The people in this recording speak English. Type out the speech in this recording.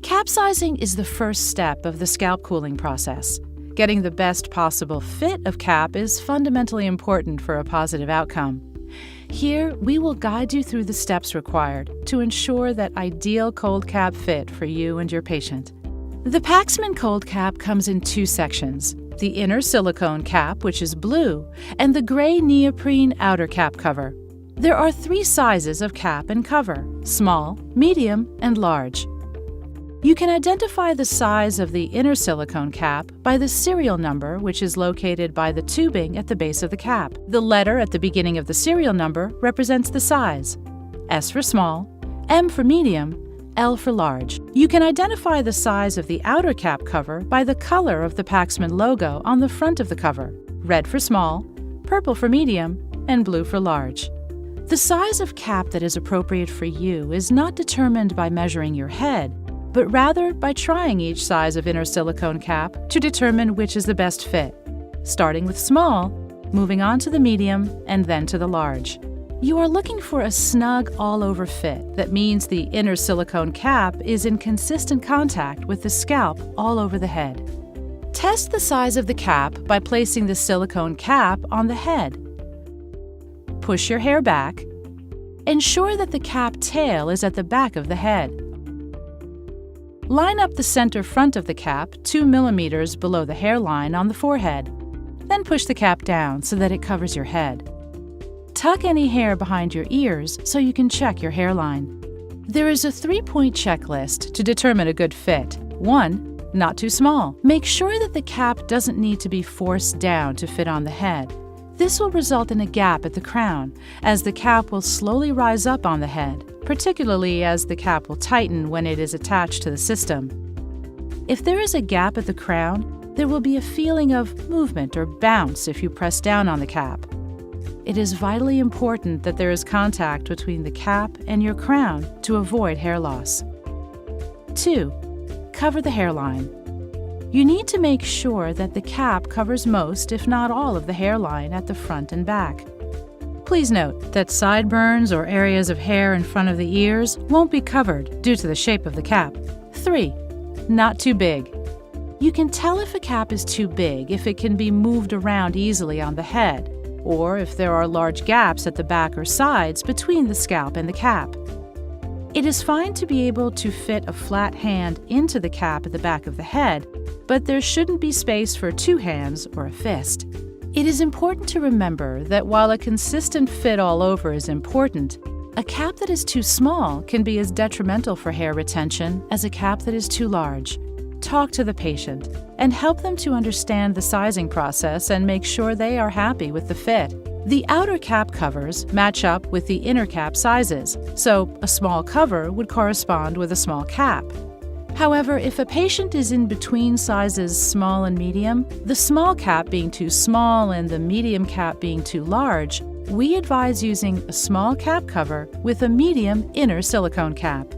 Capsizing is the first step of the scalp cooling process. Getting the best possible fit of cap is fundamentally important for a positive outcome. Here, we will guide you through the steps required to ensure that ideal cold cap fit for you and your patient. The Paxman cold cap comes in two sections: the inner silicone cap, which is blue, and the gray neoprene outer cap cover. There are three sizes of cap and cover: small, medium, and large. You can identify the size of the inner silicone cap by the serial number, which is located by the tubing at the base of the cap. The letter at the beginning of the serial number represents the size: S for small, M for medium, L for large. You can identify the size of the outer cap cover by the color of the Paxman logo on the front of the cover: red for small, purple for medium, and blue for large. The size of cap that is appropriate for you is not determined by measuring your head, but rather by trying each size of inner silicone cap to determine which is the best fit, starting with small, moving on to the medium, and then to the large. You are looking for a snug all-over fit that means the inner silicone cap is in consistent contact with the scalp all over the head. Test the size of the cap by placing the silicone cap on the head. Push your hair back. Ensure that the cap tail is at the back of the head. Line up the center front of the cap 2 millimeters below the hairline on the forehead. Then push the cap down so that it covers your head. Tuck any hair behind your ears so you can check your hairline. There is a 3-point checklist to determine a good fit. 1. Not too small. Make sure that the cap doesn't need to be forced down to fit on the head. This will result in a gap at the crown, as the cap will slowly rise up on the head, particularly as the cap will tighten when it is attached to the system. If there is a gap at the crown, there will be a feeling of movement or bounce if you press down on the cap. It is vitally important that there is contact between the cap and your crown to avoid hair loss. 2. Cover the hairline. You need to make sure that the cap covers most, if not all, of the hairline at the front and back. Please note that sideburns or areas of hair in front of the ears won't be covered due to the shape of the cap. 3. Not too big. You can tell if a cap is too big if it can be moved around easily on the head, or if there are large gaps at the back or sides between the scalp and the cap. It is fine to be able to fit a flat hand into the cap at the back of the head, but there shouldn't be space for 2 hands or a fist. It is important to remember that while a consistent fit all over is important, a cap that is too small can be as detrimental for hair retention as a cap that is too large. Talk to the patient and help them to understand the sizing process and make sure they are happy with the fit. The outer cap covers match up with the inner cap sizes, so a small cover would correspond with a small cap. However, if a patient is in between sizes small and medium, the small cap being too small and the medium cap being too large, we advise using a small cap cover with a medium inner silicone cap.